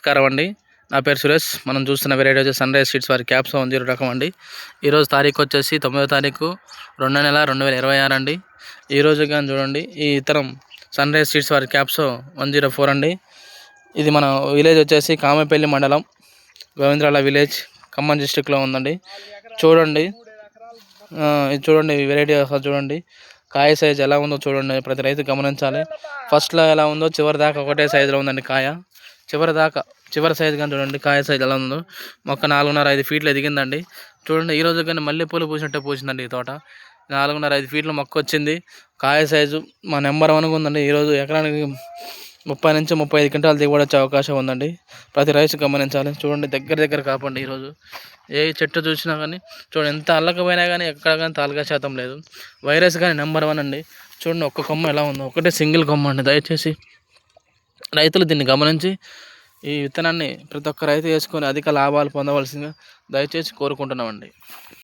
నమస్కారం అండి. నా పేరు సురేష్. మనం చూస్తున్న వెరైటీ వచ్చేసి సన్ రైజ్ సీడ్స్ వారి క్యాప్స్ 10 రకం అండి. ఈరోజు తారీఖు వచ్చేసి 9వ తారీఖు 2వ నెల 2026 అండి. ఈరోజు కానీ చూడండి, ఈ ఇతరం సన్ రైజ్ సీడ్స్ వారి క్యాప్స్ 104 అండి. ఇది మన విలేజ్ వచ్చేసి కామపల్లి మండలం, గోవిందరాల విలేజ్, ఖమ్మం డిస్టిక్లో ఉందండి. చూడండి, ఇది చూడండి, వెరైటీ చూడండి, కాయ సైజ్ ఎలా ఉందో చూడండి. ప్రతి రైతు గమనించాలి. ఫస్ట్లో ఎలా ఉందో చివరి దాకా ఒకటే సైజులో ఉందండి కాయ. చివరి సైజు కానీ చూడండి, కాయ సైజు ఎలా ఉందో. మొక్క 4.5-5 ఫీట్లు ఎదిగిందండి. చూడండి, ఈరోజు కానీ మల్లెపూలు పూసినట్టే పూసిందండి. ఈ తోట 4.5-5 ఫీట్ల మొక్క వచ్చింది. కాయ సైజు మా నెంబర్ 1గా ఉందండి. ఈరోజు ఎకరానికి 30 నుంచి 35 క్వింటాలు దిగుబడి వచ్చే అవకాశం ఉందండి. ప్రతి రైతు గమనించాలి. చూడండి, దగ్గర కాపండి. ఈరోజు ఏ చెట్టు చూసినా కానీ చూడండి, ఎంత అల్లకపోయినా కానీ ఎక్కడ కానీ తాలుగా శాతం లేదు. వైరస్ కానీ నెంబర్ 1 అండి. చూడండి, ఒక్క కొమ్మ ఎలా ఉందో, ఒకటే సింగిల్ కొమ్మ అండి. దయచేసి రైతులు దీన్ని గమనించి ఈ విత్తనాన్ని ప్రతి ఒక్క రైతు వేసుకొని అధిక లాభాలు పొందవలసిందిగా దయచేసి కోరుకుంటున్నామండి.